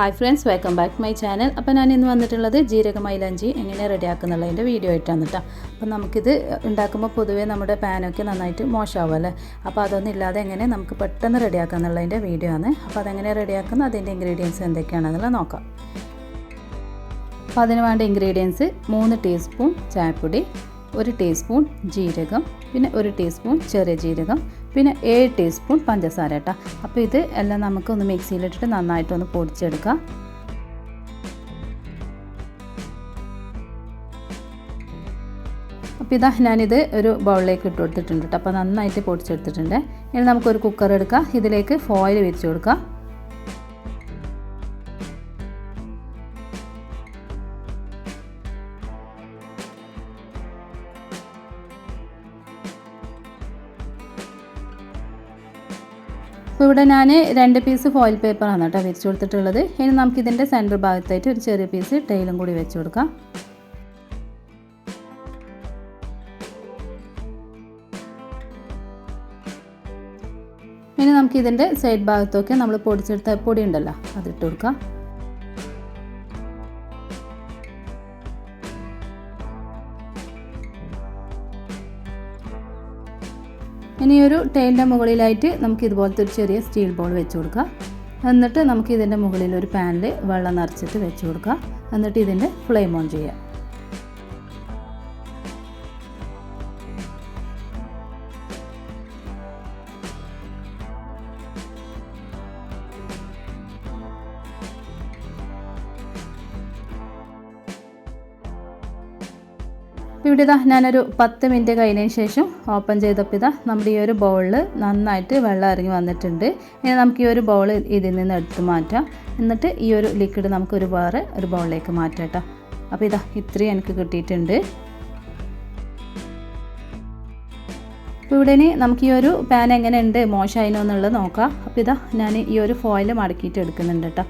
Hi friends, welcome back to my channel. അപ്പോൾ ഞാൻ ഇന്ന് വന്നിട്ടുള്ളത് ജീരക മൈലാഞ്ചി എങ്ങനെ റെഡിയാക്കുന്നുള്ളതിൻ്റെ വീഡിയോ ആയിട്ടാണ് കേട്ടോ. അപ്പോൾ നമുക്കിത് ഉണ്ടാക്കുമ്പോൾ പൊതുവേ നമ്മുടെ പാനൊക്കെ നന്നായിട്ട് മോശമാവും അല്ലേ. അപ്പോൾ അതൊന്നും ഇല്ലാതെ എങ്ങനെ നമുക്ക് പെട്ടെന്ന് റെഡിയാക്കാന്നുള്ളതിൻ്റെ വീഡിയോ ആണ്. അപ്പോൾ അതെങ്ങനെ റെഡിയാക്കുന്നത്, അതിൻ്റെ ഇൻഗ്രീഡിയൻസ് എന്തൊക്കെയാണെന്നുള്ളത് നോക്കാം. അപ്പോൾ അതിന് വേണ്ട ഇൻഗ്രീഡിയൻസ് 3 ടീസ്പൂൺ ചായപ്പൊടി, 1 ടീസ്പൂൺ ജീരകം, പിന്നെ 1 ടീസ്പൂൺ ചെറിയ ജീരകം, പിന്നെ 7 ടീസ്പൂൺ പഞ്ചസാര കേട്ടോ. അപ്പോൾ ഇത് എല്ലാം നമുക്കൊന്ന് മിക്സിയിലിട്ടിട്ട് നന്നായിട്ടൊന്ന് പൊടിച്ചെടുക്കാം. അപ്പോൾ ഇതാ ഞാനിത് ഒരു ബൗളിലേക്ക് ഇട്ട് കൊടുത്തിട്ടുണ്ട് കേട്ടോ. അപ്പോൾ നന്നായിട്ട് പൊടിച്ചെടുത്തിട്ടുണ്ട്. ഇനി നമുക്കൊരു കുക്കർ എടുക്കാം. ഇതിലേക്ക് ഫോയിൽ വെച്ച് കൊടുക്കാം. അപ്പോൾ ഇവിടെ ഞാൻ 2 പീസ് ഫോയിൽ പേപ്പറാണ് കേട്ടോ വെച്ച് കൊടുത്തിട്ടുള്ളത്. ഇനി നമുക്കിതിൻ്റെ സെൻറ്റർ ഭാഗത്തായിട്ട് ഒരു ചെറിയ പീസ് ടൈലും കൂടി വെച്ച് കൊടുക്കാം. ഇനി നമുക്കിതിൻ്റെ സൈഡ് ഭാഗത്തൊക്കെ നമ്മൾ പൊടിച്ചെടുത്ത പൊടി ഉണ്ടല്ലോ അതിട്ട് കൊടുക്കാം. ഇനി ഒരു ടൈലിൻ്റെ മുകളിലായിട്ട് നമുക്ക് ഇതുപോലത്തെ ഒരു ചെറിയ സ്റ്റീൽ ബോൾ വെച്ച് കൊടുക്കാം. എന്നിട്ട് നമുക്ക് ഇതിൻ്റെ മുകളിൽ ഒരു പാനിൽ വെള്ളം നിറച്ചിട്ട് വെച്ച് കൊടുക്കാം. എന്നിട്ട് ഇതിൻ്റെ ഫ്ലെയിം ഓൺ ചെയ്യാം. ഇവിടെ ഇതാ ഞാനൊരു 10 മിനിറ്റ് കഴിഞ്ഞതിന് ശേഷം ഓപ്പൺ ചെയ്തപ്പോൾ ഇതാ നമ്മുടെ ഈ ഒരു ബൗളിൽ നന്നായിട്ട് വെള്ളം ഇറങ്ങി വന്നിട്ടുണ്ട്. ഇനി നമുക്ക് ഈ ഒരു ബൗൾ ഇതിൽ നിന്ന് എടുത്ത് മാറ്റാം. എന്നിട്ട് ഈ ഒരു ലിക്വിഡ് നമുക്ക് വേറെ ഒരു ബൗളിലേക്ക് മാറ്റാം കേട്ടോ. അപ്പോൾ ഇതാ ഇത്രയും എനിക്ക് കിട്ടിയിട്ടുണ്ട്. അപ്പോൾ ഇവിടെ ഇനി നമുക്ക് ഈ ഒരു പാൻ എങ്ങനെയുണ്ട്, മോശമായിനോ എന്നുള്ളത് നോക്കാം. അപ്പോൾ ഇതാ ഞാൻ ഈ ഒരു ഫോയിൽ മടക്കിയിട്ട് എടുക്കുന്നുണ്ട് കേട്ടോ.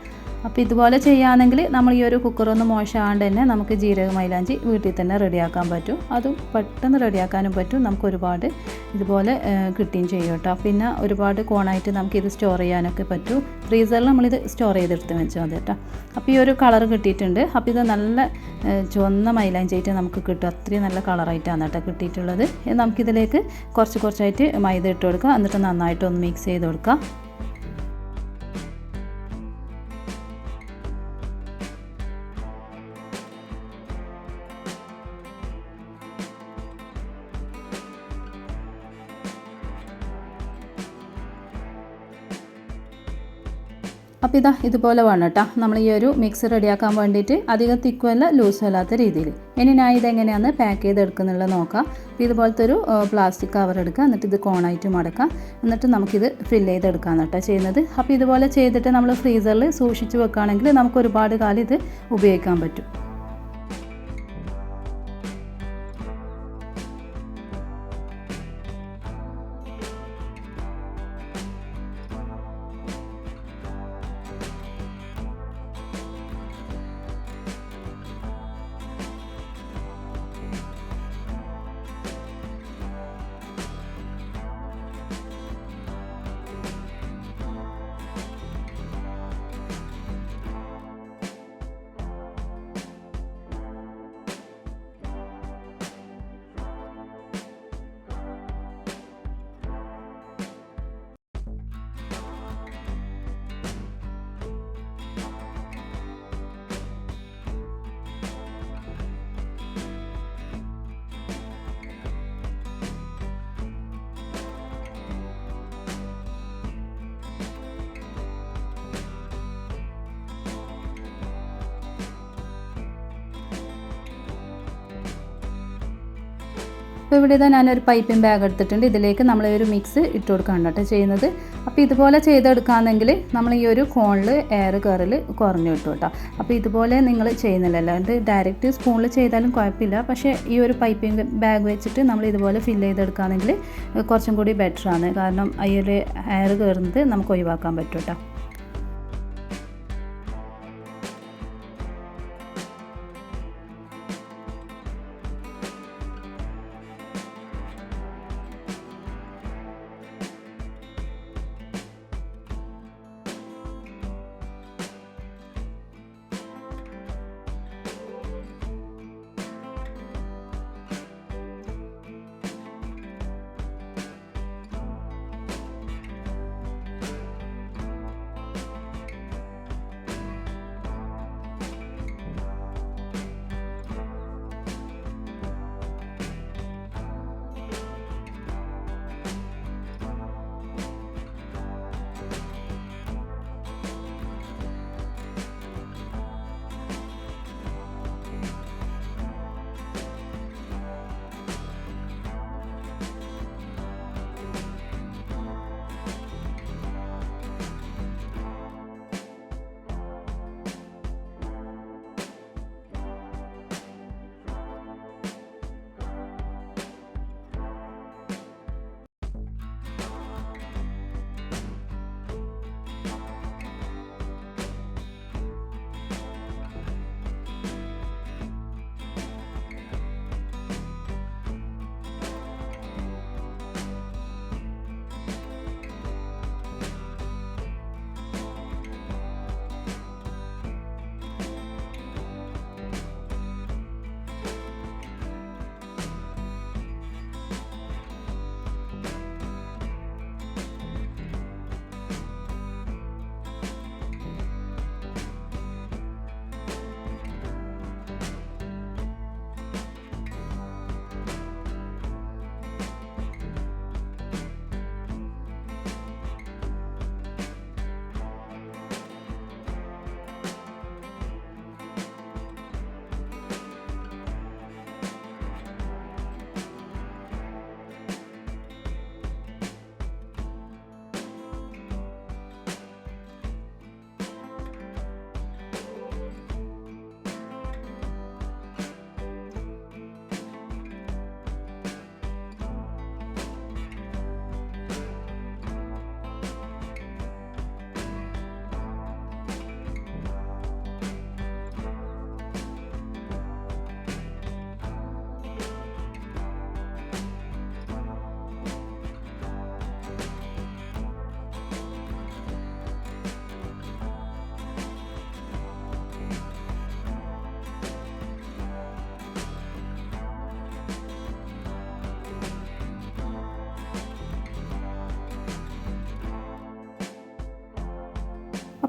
അപ്പോൾ ഇതുപോലെ ചെയ്യുകയാണെങ്കിൽ നമ്മൾ ഈ ഒരു കുക്കറൊന്നും മോശമാകാണ്ട് തന്നെ നമുക്ക് ജീരക മൈലാഞ്ചി വീട്ടിൽ തന്നെ റെഡിയാക്കാൻ പറ്റും. അതും പെട്ടെന്ന് റെഡിയാക്കാനും പറ്റും. നമുക്ക് ഒരുപാട് ഇതുപോലെ കിട്ടുകയും ചെയ്യും കേട്ടോ. പിന്നെ ഒരുപാട് കോണായിട്ട് നമുക്കിത് സ്റ്റോർ ചെയ്യാനൊക്കെ പറ്റും. ഫ്രീസറിൽ നമ്മളിത് സ്റ്റോർ ചെയ്തെടുത്ത് വെച്ചാൽ മതി കേട്ടോ. അപ്പോൾ ഈ ഒരു കളർ കിട്ടിയിട്ടുണ്ട്. അപ്പോൾ ഇത് നല്ല ചുവന്ന മൈലാഞ്ചിയായിട്ട് നമുക്ക് കിട്ടും. അത്രയും നല്ല കളറായിട്ടാണ് കേട്ടോ കിട്ടിയിട്ടുള്ളത്. നമുക്കിതിലേക്ക് കുറച്ചായിട്ട് മൈദ ഇട്ട് കൊടുക്കുക. എന്നിട്ട് നന്നായിട്ടൊന്ന് മിക്സ് ചെയ്ത് കൊടുക്കുക. അപ്പോൾ ഇതാ ഇതുപോലെ വേണം കേട്ടോ നമ്മൾ ഈ ഒരു മിക്സ് റെഡിയാക്കാൻ വേണ്ടിയിട്ട്. അധികം തിക്കുമല്ല ലൂസും അല്ലാത്ത രീതിയിൽ. ഇനി ഞാൻ ഇതെങ്ങനെയാണ് പാക്ക് ചെയ്തെടുക്കുന്നുള്ളത് നോക്കാം. അപ്പോൾ ഇതുപോലത്തെ ഒരു പ്ലാസ്റ്റിക് കവർ എടുക്കുക. എന്നിട്ട് ഇത് കോണായിട്ട് മടക്കാം. എന്നിട്ട് നമുക്കിത് ഫില്ല് ചെയ്തെടുക്കാമെന്ന് കേട്ടോ ചെയ്യുന്നത്. അപ്പോൾ ഇതുപോലെ ചെയ്തിട്ട് നമ്മൾ ഫ്രീസറിൽ സൂക്ഷിച്ച് വെക്കുകയാണെങ്കിൽ നമുക്ക് ഒരുപാട് കാലം ഇത് ഉപയോഗിക്കാൻ പറ്റും. അപ്പോൾ ഇവിടെ ഇതാ ഞാനൊരു പൈപ്പിംഗ് ബാഗ് എടുത്തിട്ടുണ്ട്. ഇതിലേക്ക് നമ്മൾ ഒരു മിക്സ് ഇട്ട് കൊടുക്കുകയാണ് കേട്ടോ ചെയ്യുന്നത്. അപ്പോൾ ഇതുപോലെ ചെയ്തെടുക്കുകയാണെങ്കിൽ നമ്മൾ ഈ ഒരു കോണിൽ എയർ കയറൽ കുറഞ്ഞു കിട്ടും കേട്ടോ. അപ്പോൾ ഇതുപോലെ നിങ്ങൾ ചെയ്യുന്നില്ലല്ലോ, അത് ഡയറക്റ്റ് സ്പൂണിൽ ചെയ്താലും കുഴപ്പമില്ല. പക്ഷേ ഈ ഒരു പൈപ്പിംഗ് ബാഗ് വെച്ചിട്ട് നമ്മൾ ഇതുപോലെ ഫില്ല് ചെയ്തെടുക്കുകയാണെങ്കിൽ കുറച്ചും കൂടി ബെറ്ററാണ്. കാരണം ഈ ഒരു എയർ കയറുന്നത് നമുക്ക് ഒഴിവാക്കാൻ പറ്റും കേട്ടോ.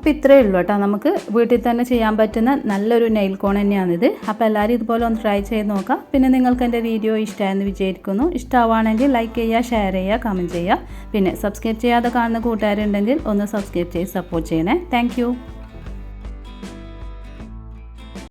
അപ്പോൾ ഇത്രയേ ഉള്ളൂ കേട്ടോ, നമുക്ക് വീട്ടിൽ തന്നെ ചെയ്യാൻ പറ്റുന്ന നല്ലൊരു നെയിൽ കോൺ തന്നെയാണിത്. അപ്പോൾ എല്ലാവരും ഇതുപോലെ ഒന്ന് ട്രൈ ചെയ്ത് നോക്കാം. പിന്നെ നിങ്ങൾക്ക് എൻ്റെ വീഡിയോ ഇഷ്ടമായെന്ന് വിചാരിക്കുന്നു. ഇഷ്ടമാവുകയാണെങ്കിൽ ലൈക്ക് ചെയ്യുക, ഷെയർ ചെയ്യുക, കമൻറ്റ് ചെയ്യുക. പിന്നെ സബ്സ്ക്രൈബ് ചെയ്യാതെ കാണുന്ന കൂട്ടുകാരുണ്ടെങ്കിൽ ഒന്ന് സബ്സ്ക്രൈബ് ചെയ്ത് സപ്പോർട്ട് ചെയ്യണേ. താങ്ക്